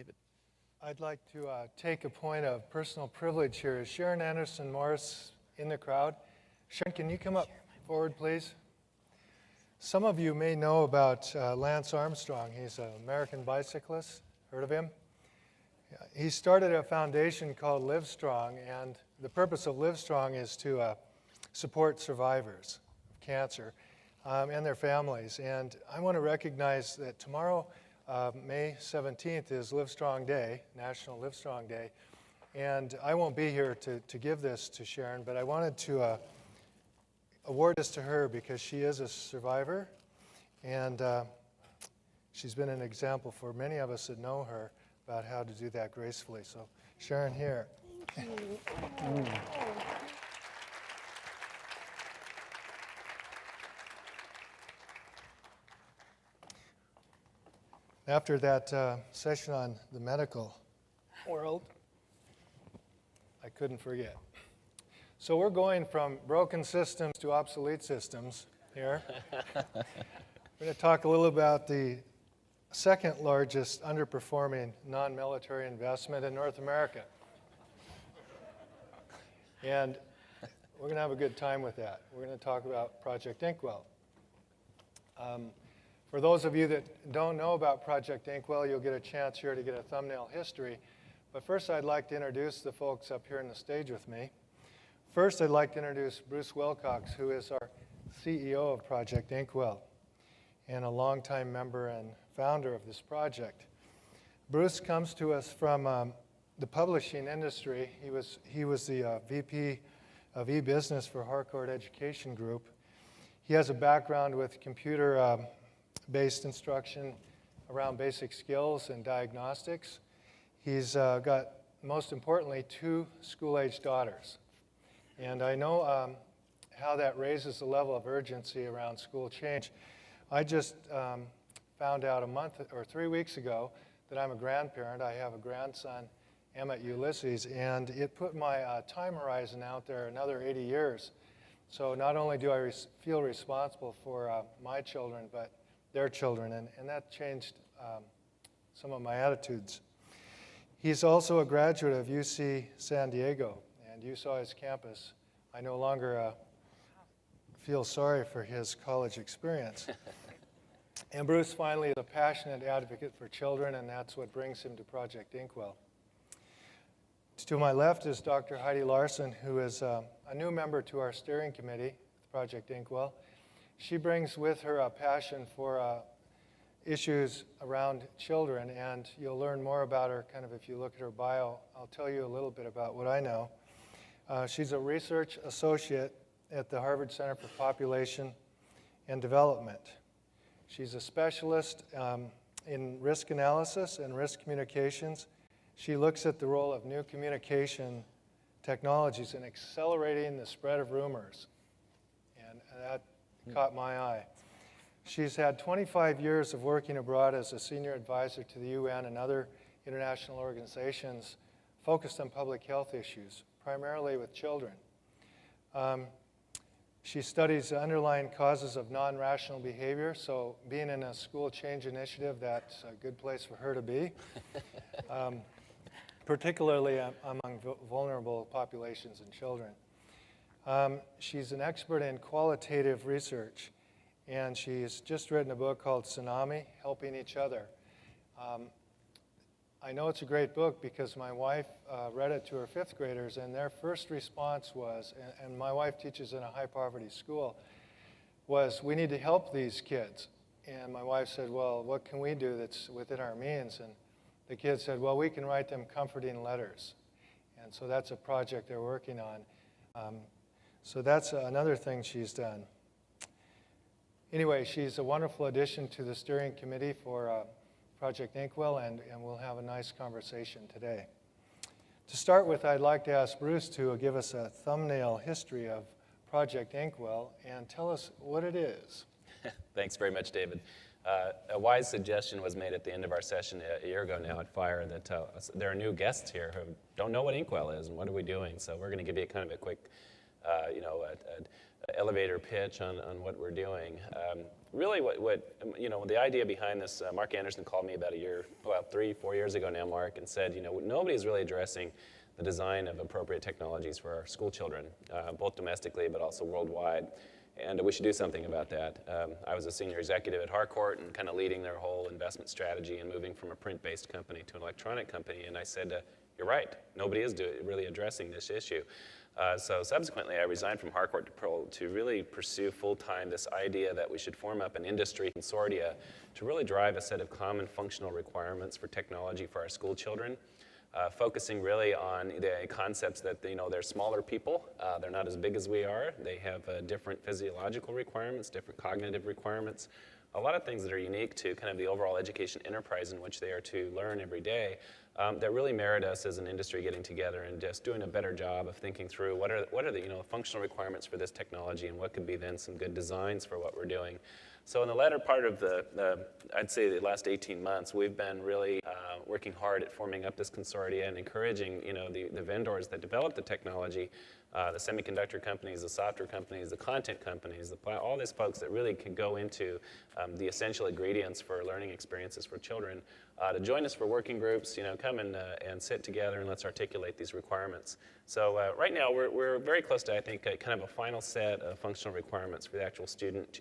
David. I'd like to take a point of personal privilege here. Is Sharon Anderson-Morris in the crowd? Sharon, can you come up forward, please? Some of you may know about Lance Armstrong. He's an American bicyclist. Heard of him? He started a foundation called Livestrong, and the purpose of Livestrong is to support survivors of cancer and their families. And I want to recognize that tomorrow, May 17th, is Livestrong Day, National Livestrong Day. And I won't be here to give this to Sharon, but I wanted to award this to her because she is a survivor, and she's been an example for many of us that know her about how to do that gracefully. So, Sharon, here. Thank you. After that session on the medical world, I couldn't forget. So we're going from broken systems to obsolete systems here. We're going to talk a little about the second largest underperforming non-military investment in North America. And we're going to have a good time with that. We're going to talk about Project Inkwell. For those of you that don't know about Project Inkwell, you'll get a chance here to get a thumbnail history. But first, I'd like to introduce the folks up here on the stage with me. First, I'd like to introduce Bruce Wilcox, who is our CEO of Project Inkwell and a longtime member and founder of this project. Bruce comes to us from the publishing industry. He was the VP of e-business for Harcourt Education Group. He has a background with computer-based instruction around basic skills and diagnostics. He's got, most importantly, 2 school-age daughters. And I know how that raises the level of urgency around school change. I just found out a month or 3 weeks ago that I'm a grandparent. I have a grandson, Emmett Ulysses, and it put my time horizon out there another 80 years. So not only do I feel responsible for my children, but their children, and that changed some of my attitudes. He's also a graduate of UC San Diego, and you saw his campus. I no longer feel sorry for his college experience. And Bruce finally is a passionate advocate for children, and that's what brings him to Project Inkwell. To my left is Dr. Heidi Larson, who is a new member to our steering committee, Project Inkwell. She brings with her a passion for issues around children, and you'll learn more about her kind of if you look at her bio. I'll tell you a little bit about what I know. She's a research associate at the Harvard Center for Population and Development. She's a specialist in risk analysis and risk communications. She looks at the role of new communication technologies in accelerating the spread of rumors, and that caught my eye. She's had 25 years of working abroad as a senior advisor to the UN and other international organizations focused on public health issues, primarily with children. She studies the underlying causes of non-rational behavior, so being in a school change initiative, that's a good place for her to be, particularly among vulnerable populations and children. She's an expert in qualitative research, and she's just written a book called Tsunami, Helping Each Other. I know it's a great book because my wife read it to her 5th graders, and their first response was, and my wife teaches in a high-poverty school, was, we need to help these kids. And my wife said, well, what can we do that's within our means? And the kids said, well, we can write them comforting letters. And so that's a project they're working on. So that's another thing she's done. Anyway, she's a wonderful addition to the steering committee for Project Inkwell, and we'll have a nice conversation today. To start with, I'd like to ask Bruce to give us a thumbnail history of Project Inkwell and tell us what it is. Thanks very much, David. A wise suggestion was made at the end of our session a year ago now at FiRe that there are new guests here who don't know what Inkwell is and what are we doing. So we're going to give you kind of a quick elevator pitch on what we're doing. Really, the idea behind this, Mark Anderson called me about 3-4 years ago now, Mark, and said, nobody's really addressing the design of appropriate technologies for our school children, both domestically but also worldwide. And we should do something about that. I was a senior executive at Harcourt and kind of leading their whole investment strategy and moving from a print-based company to an electronic company. And I said, you're right, nobody is really addressing this issue. So subsequently, I resigned from Harcourt to really pursue full-time this idea that we should form up an industry consortia to really drive a set of common functional requirements for technology for our school children. Focusing really on the concepts that, they're smaller people, they're not as big as we are, they have different physiological requirements, different cognitive requirements, a lot of things that are unique to kind of the overall education enterprise in which they are to learn every day, that really merit us as an industry getting together and just doing a better job of thinking through what are the functional requirements for this technology and what could be then some good designs for what we're doing. So in the latter part of I'd say the last 18 months, we've been really working hard at forming up this consortia and encouraging, the vendors that develop the technology, the semiconductor companies, the software companies, the content companies, all these folks that really can go into the essential ingredients for learning experiences for children, to join us for working groups, come and sit together and let's articulate these requirements. So right now we're very close to, I think, kind of a final set of functional requirements for the actual student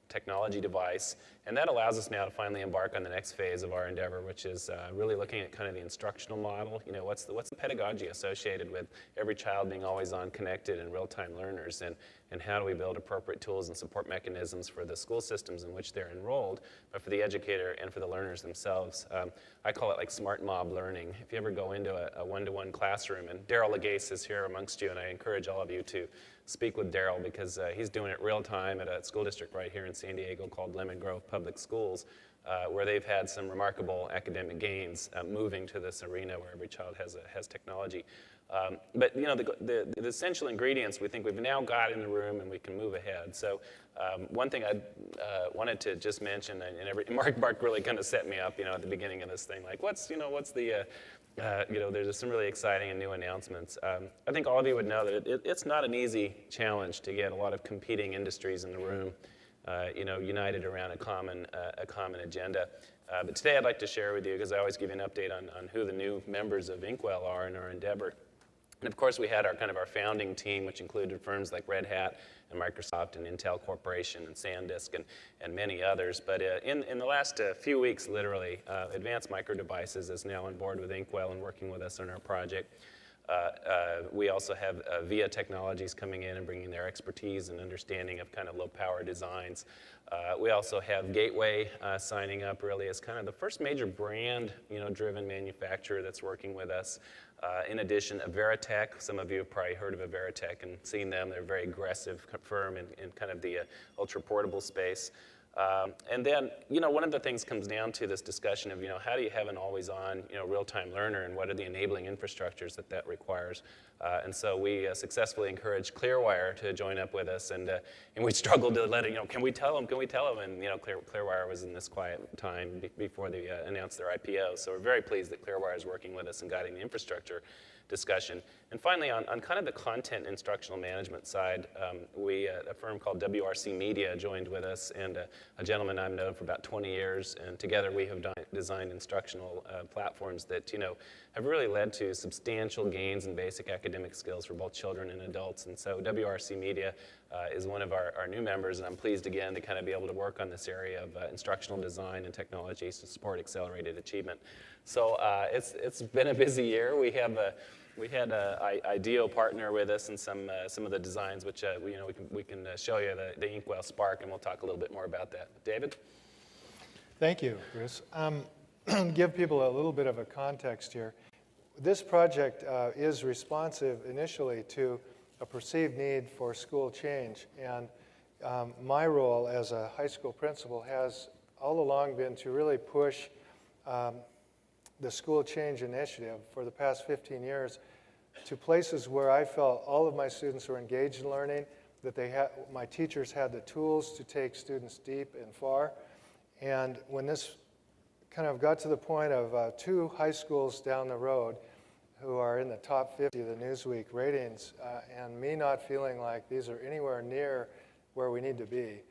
technology device, and that allows us now to finally embark on the next phase of our endeavor, which is really looking at kind of the instructional model. What's the pedagogy associated with every child being always on connected and real-time learners, and how do we build appropriate tools and support mechanisms for the school systems in which they're enrolled, but for the educator and for the learners themselves. I call it like smart mob learning. If you ever go into a one-to-one classroom, and Daryl Legase is here amongst you, and I encourage all of you to speak with Daryl because he's doing it real time at a school district right here in San Diego called Lemon Grove Public Schools, where they've had some remarkable academic gains moving to this arena where every child has technology. But the essential ingredients we think we've now got in the room and we can move ahead. So one thing I wanted to just mention, and Mark really kind of set me up, at the beginning of this thing, like what's the there's some really exciting and new announcements. I think all of you would know that it's not an easy challenge to get a lot of competing industries in the room, united around a common agenda. But today I'd like to share with you, because I always give you an update on who the new members of Inkwell are in our endeavor. And of course, we had our founding team, which included firms like Red Hat and Microsoft and Intel Corporation and SanDisk and many others. But in the last few weeks, literally, Advanced Micro Devices is now on board with Inkwell and working with us on our project. We also have VIA Technologies coming in and bringing their expertise and understanding of kind of low-power designs. We also have Gateway signing up really as kind of the first major brand-driven manufacturer that's working with us. In addition, Veritech, some of you have probably heard of Veritech and seen them. They're a very aggressive firm in kind of the ultra-portable space. And then, one of the things comes down to this discussion of, how do you have an always-on, real-time learner, and what are the enabling infrastructures that requires? And so we successfully encouraged Clearwire to join up with us, and we struggled to let it, can we tell them? And, Clearwire was in this quiet time before they announced their IPO. So we're very pleased that Clearwire is working with us and guiding the infrastructure discussion. And finally, on kind of the content instructional management side, a firm called WRC Media joined with us, and a gentleman I've known for about 20 years, and together we have designed instructional platforms that, have really led to substantial gains in basic academic skills for both children and adults. And so WRC Media is one of our new members, and I'm pleased again to kind of be able to work on this area of instructional design and technologies to support accelerated achievement. So it's been a busy year. We had an IDEO partner with us in some of the designs, which we can show you the Inkwell Spark, and we'll talk a little bit more about that. David? Thank you, Bruce. Give people a little bit of a context here. This project is responsive initially to a perceived need for school change, and my role as a high school principal has all along been to really push the school change initiative for the past 15 years to places where I felt all of my students were engaged in learning, that my teachers had the tools to take students deep and far. And when this kind of got to the point of 2 high schools down the road who are in the top 50 of the Newsweek ratings, and me not feeling like these are anywhere near where we need to be.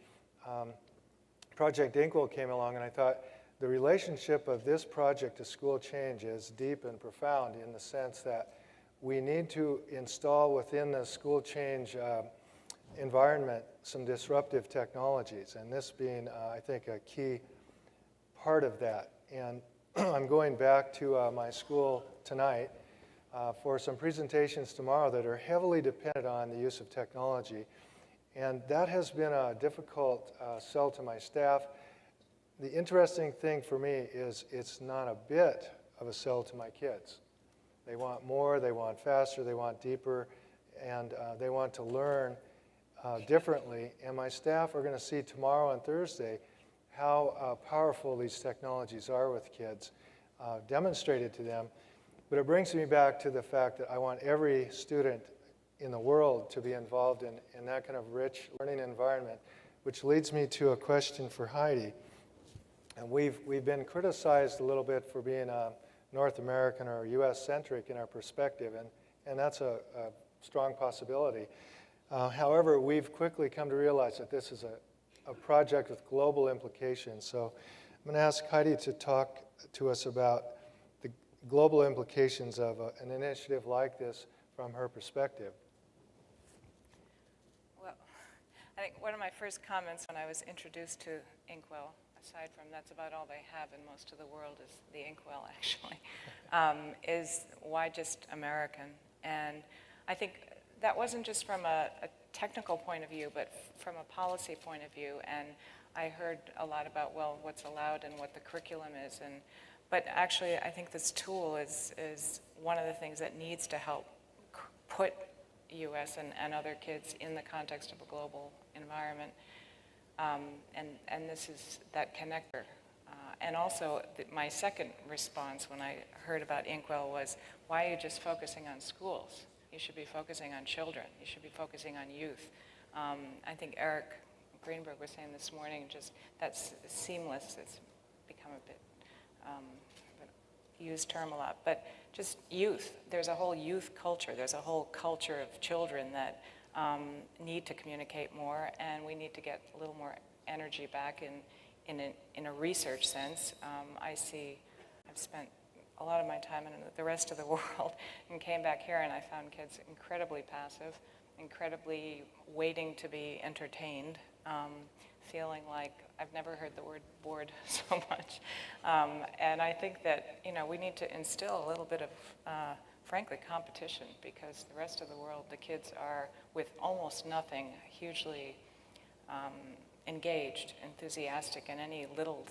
Project Inkwell came along, and I thought the relationship of this project to school change is deep and profound in the sense that we need to install within the school change environment some disruptive technologies, and this being, I think, a key part of that. And I'm going back to my school tonight for some presentations tomorrow that are heavily dependent on the use of technology. And that has been a difficult sell to my staff. The interesting thing for me is it's not a bit of a sell to my kids. They want more, they want faster, they want deeper, and they want to learn differently. And my staff are going to see tomorrow and Thursday how powerful these technologies are with kids, demonstrated to them. But it brings me back to the fact that I want every student in the world to be involved in that kind of rich learning environment, which leads me to a question for Heidi. And we've been criticized a little bit for being North American or US-centric in our perspective, and that's a strong possibility. However, we've quickly come to realize that this is a project with global implications. So I'm going to ask Heidi to talk to us about the global implications of an initiative like this from her perspective. Well, I think one of my first comments when I was introduced to Inkwell, aside from that's about all they have in most of the world is the Inkwell actually, is why just American? And I think that wasn't just from a technical point of view, but from a policy point of view. And I heard a lot about, well, what's allowed and what the curriculum is. But actually, I think this tool is one of the things that needs to help put US and other kids in the context of a global environment. And this is that connector. And also, my second response when I heard about Inkwell was, why are you just focusing on schools? You should be focusing on children. You should be focusing on youth. I think Eric Greenberg was saying this morning, just that's seamless. It's become a bit used term a lot, but just youth. There's a whole youth culture. There's a whole culture of children that need to communicate more, and we need to get a little more energy back in a research sense. I've spent a lot of my time in the rest of the world and came back here, and I found kids incredibly passive, incredibly waiting to be entertained, feeling like I've never heard the word bored so much. And I think that, we need to instill a little bit of, frankly, competition, because the rest of the world, the kids are, with almost nothing, hugely engaged, enthusiastic in any little,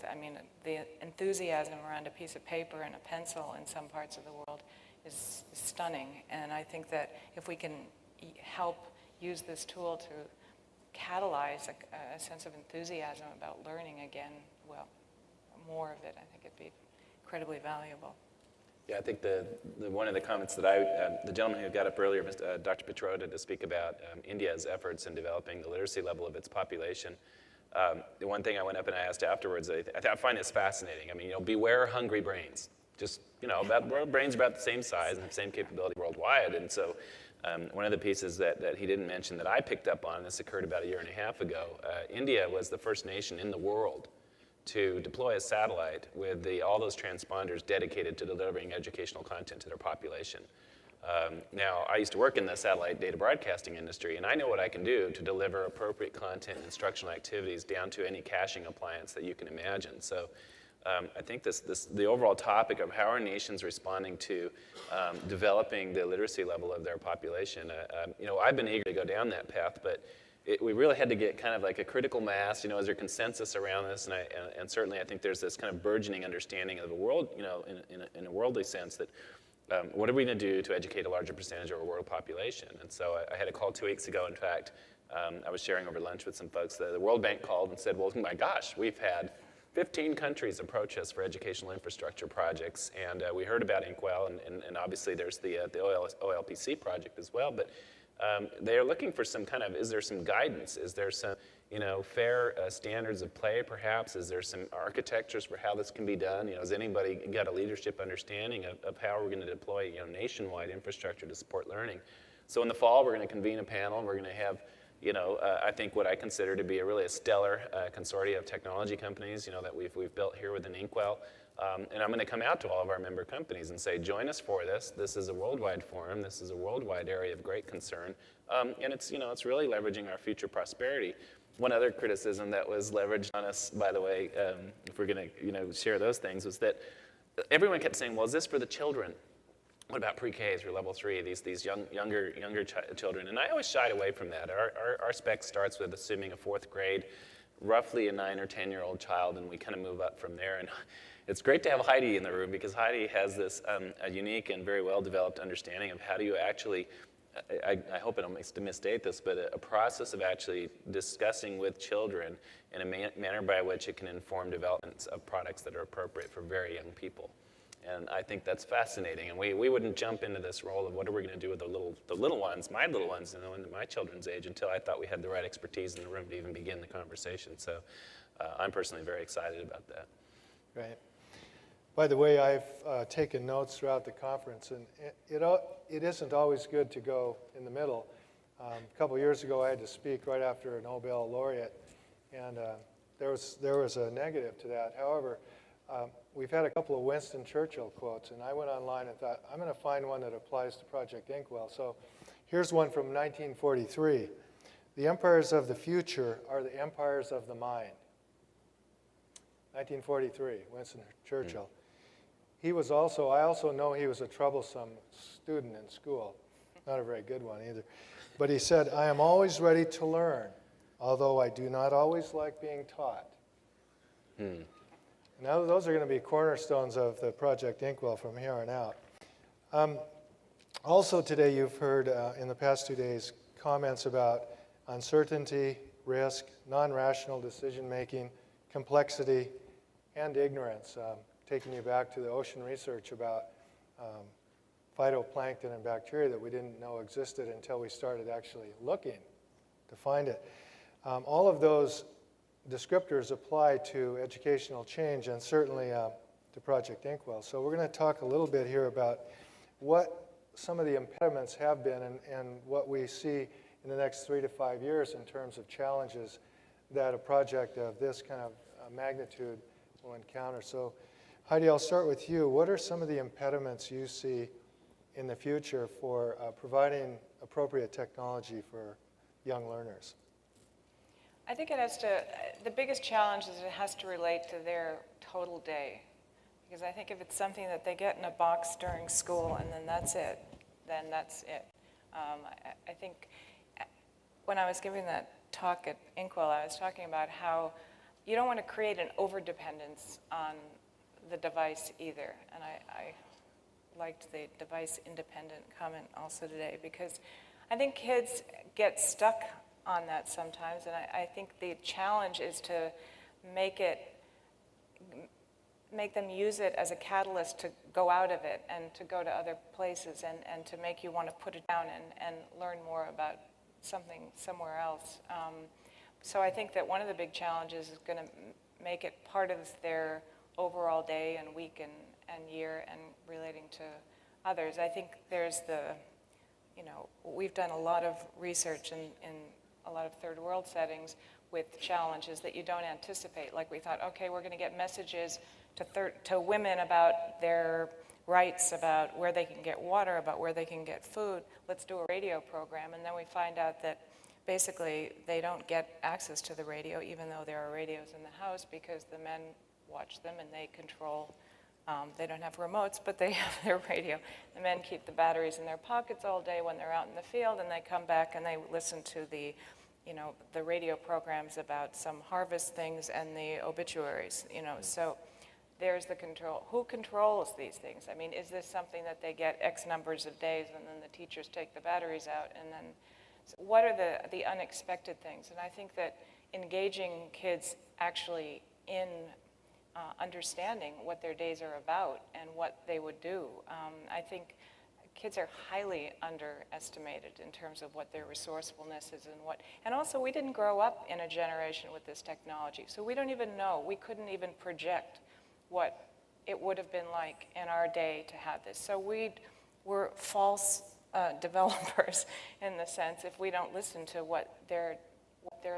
the enthusiasm around a piece of paper and a pencil in some parts of the world is stunning. And I think that if we can help use this tool to catalyze a sense of enthusiasm about learning again, well, more of it, I think it'd be incredibly valuable. Yeah, I think the one of the comments that the gentleman who got up earlier, Dr. Petroda, to speak about India's efforts in developing the literacy level of its population. The one thing I went up and I asked afterwards, I find this fascinating. Beware hungry brains. Just, brains are about the same size and the same capability worldwide. And so one of the pieces that he didn't mention that I picked up on, this occurred about a year and a half ago, India was the first nation in the world to deploy a satellite with all those transponders dedicated to delivering educational content to their population. Now, I used to work in the satellite data broadcasting industry, and I know what I can do to deliver appropriate content and instructional activities down to any caching appliance that you can imagine. So I think the overall topic of how our nation's responding to developing the literacy level of their population, I've been eager to go down that path, but we really had to get kind of like a critical mass. Is there consensus around this? And certainly I think there's this kind of burgeoning understanding of the world, in a worldly sense, that what are we going to do to educate a larger percentage of our world population? And so I had a call 2 weeks ago, in fact. I was sharing over lunch with some folks. The World Bank called and said, well, my gosh, we've had 15 countries approach us for educational infrastructure projects. And we heard about Inkwell, and obviously there's the OLPC project as well. But they are looking for some kind of, is there some guidance? Is there some fair standards of play, perhaps? Is there some architectures for how this can be done? Has anybody got a leadership understanding of how we're going to deploy, nationwide infrastructure to support learning? So in the fall, we're going to convene a panel, and we're going to have, I think what I consider to be a stellar consortia of technology companies, that we've built here within Inkwell. And I'm going to come out to all of our member companies and say, join us for this. This is a worldwide forum. This is a worldwide area of great concern. And it's really leveraging our future prosperity. One other criticism that was leveraged on us, by the way, if we're going to share those things, was that everyone kept saying, well, is this for the children? What about pre-K through level 3, these younger children? And I always shied away from that. Our spec starts with assuming a 4th grade, roughly a 9 or 10-year-old child, and we kind of move up from there. And it's great to have Heidi in the room, because Heidi has this a unique and very well-developed understanding of how do you actually, I hope I don't misstate this, but a process of actually discussing with children in a manner by which it can inform developments of products that are appropriate for very young people. And I think that's fascinating. And we wouldn't jump into this role of what are we going to do with the little ones, my little ones, in my children's age, until I thought we had the right expertise in the room to even begin the conversation. So I'm personally very excited about that. Right. By the way, I've taken notes throughout the conference, and it isn't always good to go in the middle. A couple years ago, I had to speak right after a Nobel laureate, and there was a negative to that. However, we've had a couple of Winston Churchill quotes, and I went online and thought, I'm going to find one that applies to Project Inkwell. So here's one from 1943. The empires of the future are the empires of the mind. 1943, Winston Churchill. I also know he was a troublesome student in school. Not a very good one either. But he said, I am always ready to learn, although I do not always like being taught. Now those are going to be cornerstones of the Project Inkwell from here on out. Also today you've heard in the past 2 days comments about uncertainty, risk, non-rational decision-making, complexity, and ignorance, taking you back to the ocean research about phytoplankton and bacteria that we didn't know existed until we started actually looking to find it. All of those descriptors apply to educational change and certainly to Project Inkwell. So we're going to talk a little bit here about what some of the impediments have been and what we see in the next 3 to 5 years in terms of challenges that a project of this kind of magnitude will encounter. So Heidi, I'll start with you. What are some of the impediments you see in the future for providing appropriate technology for young learners? I think the biggest challenge is it has to relate to their total day. Because I think if it's something that they get in a box during school and then that's it, then that's it. I think when I was giving that talk at Inkwell, I was talking about how you don't want to create an overdependence on the device either. And I liked the device-independent comment also today, because I think kids get stuck on that sometimes, and I think the challenge is to make them use it as a catalyst to go out of it and to go to other places and to make you want to put it down and learn more about something somewhere else. So I think that one of the big challenges is going to make it part of their overall day and week and year and relating to others. I think there's we've done a lot of research in a lot of third world settings with challenges that you don't anticipate. Like we thought, okay, we're going to get messages to women about their rights, about where they can get water, about where they can get food. Let's do a radio program. And then we find out that basically they don't get access to the radio, even though there are radios in the house, because the men watch them and they control. They don't have remotes, but they have their radio. The men keep the batteries in their pockets all day when they're out in the field, and they come back and they listen to the radio programs about some harvest things and the obituaries, So there's the control. Who controls these things? I mean, is this something that they get X numbers of days and then the teachers take the batteries out? And then what are the unexpected things? And I think that engaging kids actually in understanding what their days are about and what they would do. I think kids are highly underestimated in terms of what their resourcefulness is and also we didn't grow up in a generation with this technology, so we don't even know, we couldn't even project what it would have been like in our day to have this. So we're false developers in the sense if we don't listen to what their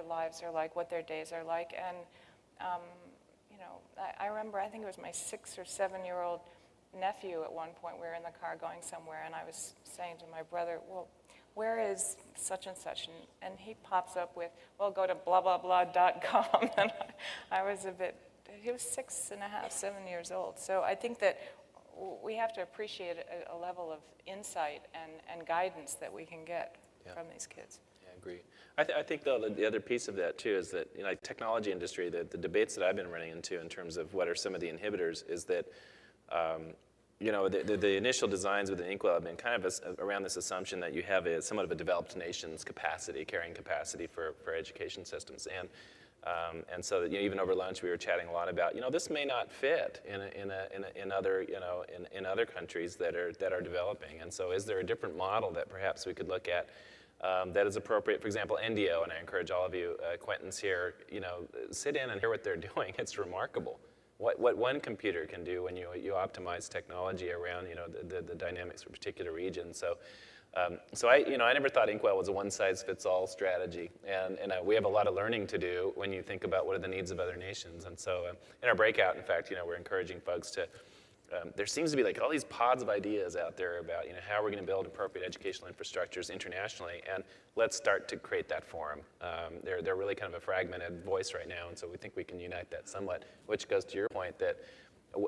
lives are like, what their days are like. And you know, I remember, I think it was my 6 or 7-year-old nephew at one point, we were in the car going somewhere, and I was saying to my brother, well, where is such and such? And he pops up with, well, go to blah, blah, blah.com. And I was a bit, he was 6.5, 7 years old. So I think that we have to appreciate a level of insight and guidance that we can get from these kids. Yeah, I agree. I think, though, the other piece of that, too, is that, you know, like technology industry, the debates that I've been running into in terms of what are some of the inhibitors is that, you know, the initial designs within Inkwell have been kind of around this assumption that you have somewhat of a developed nation's capacity, carrying capacity for education systems. And so that, you know, even over lunch we were chatting a lot about, you know, this may not fit in other, you know, in other countries that are developing. And so is there a different model that perhaps we could look at that is appropriate? For example, NDO, and I encourage all of you, Quentin's here, you know, sit in and hear what they're doing. It's remarkable. What one computer can do when you optimize technology around, you know, the dynamics of a particular region. So I never thought Inkwell was a one-size-fits-all strategy, and we have a lot of learning to do when you think about what are the needs of other nations. And so in our breakout, in fact, you know, we're encouraging folks to. There seems to be like all these pods of ideas out there about, you know, how we're going to build appropriate educational infrastructures internationally, and let's start to create that forum. They're really kind of a fragmented voice right now, and so we think we can unite that somewhat, which goes to your point that,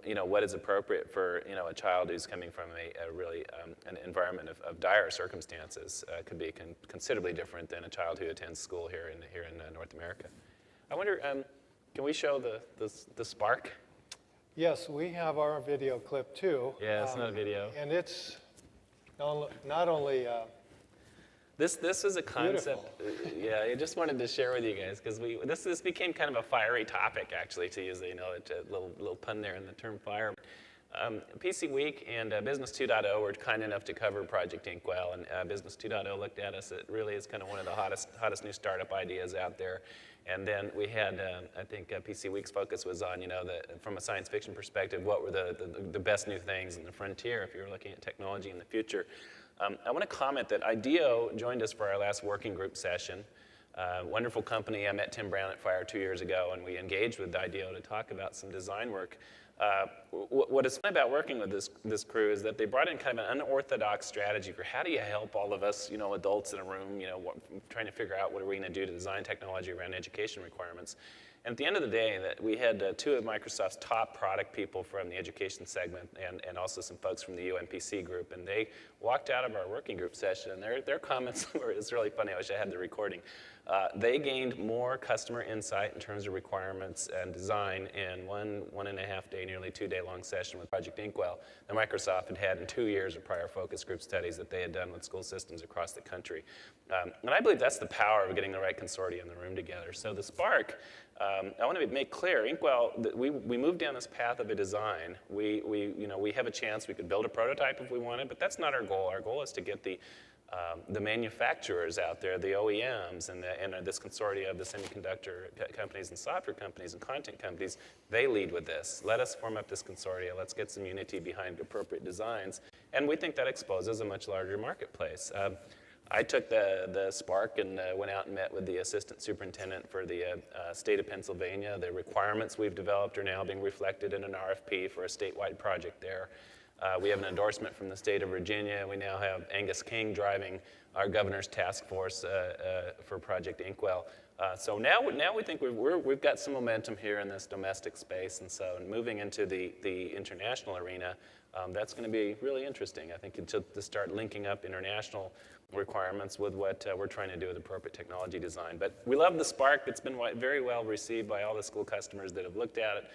you know, what is appropriate for, you know, a child who's coming from a really an environment of dire circumstances could be considerably different than a child who attends school here in North America. I wonder, can we show the spark? Yes, we have our video clip too. Yeah, it's not a video. And it's not only This is a concept. Yeah, I just wanted to share with you guys because this became kind of a fiery topic actually, to use, you know, a little pun there in the term fire. PC Week and Business 2.0 were kind enough to cover Project Inkwell, and Business 2.0 looked at us. It really is kind of one of the hottest new startup ideas out there. And then we had, I think PC Week's focus was on, you know, from a science fiction perspective, what were the best new things in the frontier if you're looking at technology in the future. I want to comment that IDEO joined us for our last working group session. Wonderful company. I met Tim Brown at FiRe 2 years ago, and we engaged with IDEO to talk about some design work. What is fun about working with this crew is that they brought in kind of an unorthodox strategy for how do you help all of us, you know, adults in a room, you know, trying to figure out what are we going to do to design technology around education requirements. And at the end of the day, that we had 2 of Microsoft's top product people from the education segment and also some folks from the UMPC group, and they walked out of our working group session, and their comments were, it's really funny, I wish I had the recording. They gained more customer insight in terms of requirements and design in one and a half day, nearly 2 day long session with Project Inkwell than Microsoft had in 2 years of prior focus group studies that they had done with school systems across the country. And I believe that's the power of getting the right consortia in the room together. So the spark, I want to make clear, Inkwell, we moved down this path of a design. We have a chance, we could build a prototype if we wanted, but that's not our goal. Our goal is to get the manufacturers out there, the OEMs, and this consortia of the semiconductor companies and software companies and content companies, they lead with this. Let us form up this consortia. Let's get some unity behind appropriate designs. And we think that exposes a much larger marketplace. I took the spark and went out and met with the assistant superintendent for the state of Pennsylvania. The requirements we've developed are now being reflected in an RFP for a statewide project there. We have an endorsement from the state of Virginia. We now have Angus King driving our governor's task force for Project Inkwell. So now we think we've got some momentum here in this domestic space, and so moving into the international arena, that's going to be really interesting. I think to start linking up international requirements with what we're trying to do with appropriate technology design. But we love the spark. It's been very well received by all the school customers that have looked at it.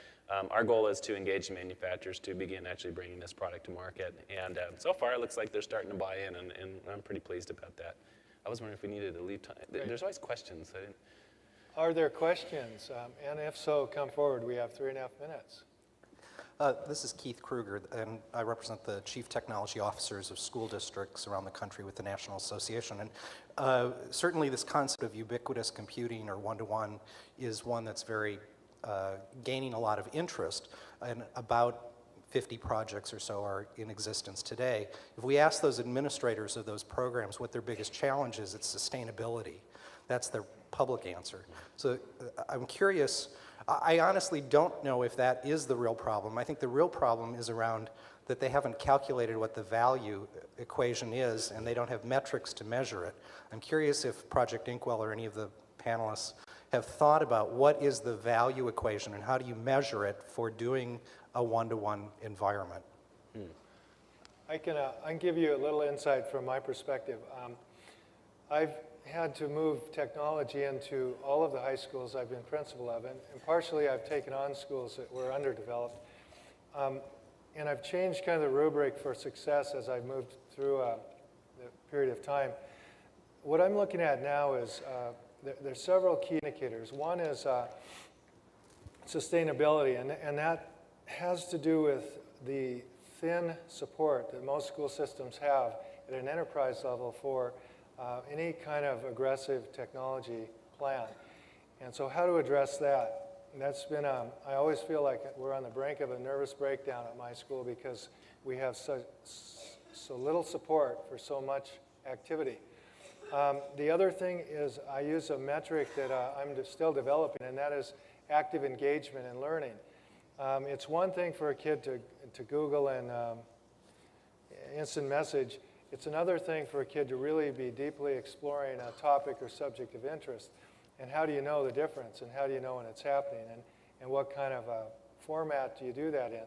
Our goal is to engage the manufacturers to begin actually bringing this product to market. And so far, it looks like they're starting to buy in, and I'm pretty pleased about that. I was wondering if we needed to leave time. There's always questions. Are there questions? And if so, come forward. We have 3.5 minutes. This is Keith Krueger, and I represent the Chief Technology Officers of school districts around the country with the National Association. And certainly this concept of ubiquitous computing or one-to-one is one that's very gaining a lot of interest, and about 50 projects or so are in existence today. If we ask those administrators of those programs what their biggest challenge is, it's sustainability. That's their public answer. So I'm curious, I honestly don't know if that is the real problem. I think the real problem is around that they haven't calculated what the value equation is, and they don't have metrics to measure it. I'm curious if Project Inkwell or any of the panelists have thought about what is the value equation and how do you measure it for doing a one-to-one environment. I can give you a little insight from my perspective. I've had to move technology into all of the high schools I've been principal of, and partially I've taken on schools that were underdeveloped. And I've changed kind of the rubric for success as I've moved through the period of time. What I'm looking at now is there's several key indicators. One is sustainability, and that has to do with the thin support that most school systems have at an enterprise level for any kind of aggressive technology plan. And so how to address that? And that's been, I always feel like we're on the brink of a nervous breakdown at my school because we have so little support for so much activity. The other thing is I use a metric that I'm still developing, and that is active engagement in learning. It's one thing for a kid to Google and instant message. It's another thing for a kid to really be deeply exploring a topic or subject of interest. And how do you know the difference? And how do you know when it's happening? And what kind of a format do you do that in?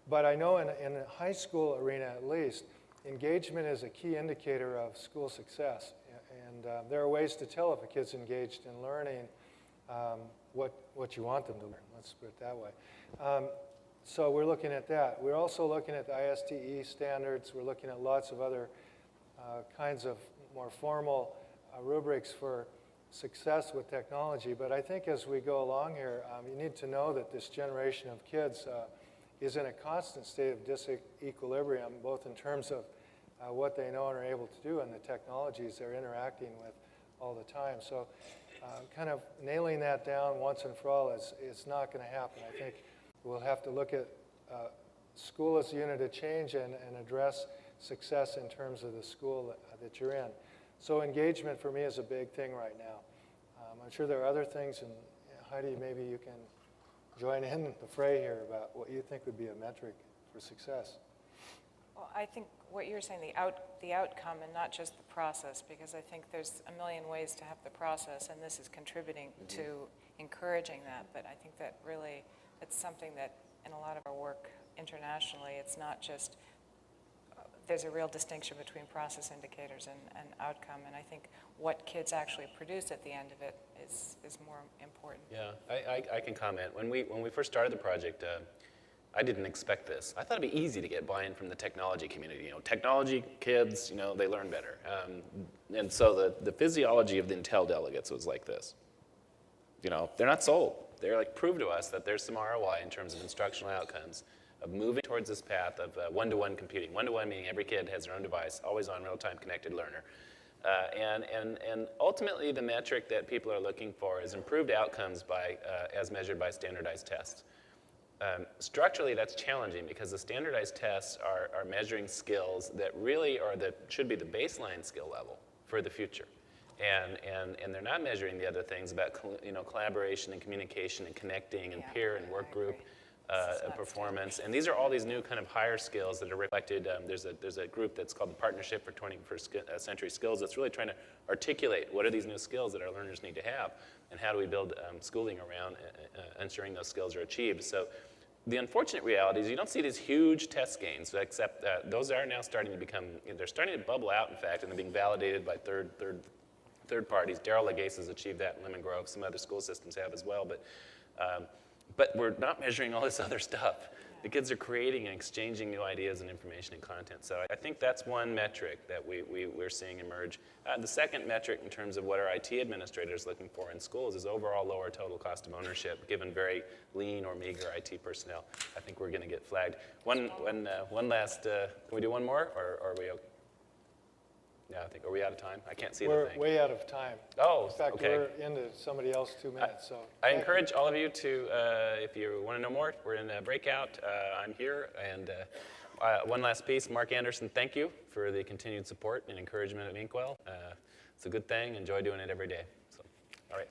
But I know in the high school arena at least, engagement is a key indicator of school success. And there are ways to tell if a kid's engaged in learning what you want them to learn. Let's put it that way. So we're looking at that. We're also looking at the ISTE standards. We're looking at lots of other kinds of more formal rubrics for success with technology. But I think as we go along here, you need to know that this generation of kids is in a constant state of disequilibrium, both in terms of what they know and are able to do and the technologies they're interacting with all the time. So kind of nailing that down once and for all is not going to happen. I think we'll have to look at school as a unit of change and address success in terms of the school that you're in. So engagement for me is a big thing right now. I'm sure there are other things, and Heidi, maybe you can join in the fray here about what you think would be a metric for success. Well, I think what you're saying, the outcome and not just the process, because I think there's a million ways to have the process, and this is contributing to encouraging that. But I think that really, it's something that in a lot of our work internationally, it's not just, there's a real distinction between process indicators and outcome, and I think what kids actually produce at the end of it is more important. Yeah, I can comment. When we first started the project, I didn't expect this. I thought it'd be easy to get buy-in from the technology community. You know, technology kids, you know, they learn better. And so the physiology of the Intel delegates was like this. You know, they're not sold. They're like, prove to us that there's some ROI in terms of instructional outcomes of moving towards this path of one-to-one computing. One-to-one meaning every kid has their own device, always on, real-time connected learner. And ultimately, the metric that people are looking for is improved outcomes as measured by standardized tests. Structurally, that's challenging because the standardized tests are measuring skills that really should be the baseline skill level for the future. And they're not measuring the other things about collaboration and communication and connecting and peer and work group performance. And these are all these new kind of higher skills that are reflected. There's a group that's called the Partnership for 21st Century Skills that's really trying to articulate what are these new skills that our learners need to have and how do we build schooling around ensuring those skills are achieved. So the unfortunate reality is you don't see these huge test gains, except those are now starting to become, they're starting to bubble out, in fact, and they're being validated by third parties. Darrell Lagace has achieved that in Lemon Grove. Some other school systems have as well. But but we're not measuring all this other stuff. The kids are creating and exchanging new ideas and information and content. So I think that's one metric that we're seeing emerge. The second metric in terms of what our IT administrator is looking for in schools is overall lower total cost of ownership, given very lean or meager IT personnel. I think we're going to get flagged. One last, can we do one more, or are we okay? Yeah, I think, are we out of time? I can't see the We're thing. way out of time. Oh, In fact, okay. we're into somebody else 2 minutes, so. I thank you. encourage all of you to, if you want to know more, we're in a breakout. I'm here. And one last piece, Mark Anderson, thank you for the continued support and encouragement of Inkwell. It's a good thing. Enjoy doing it every day. So, all right.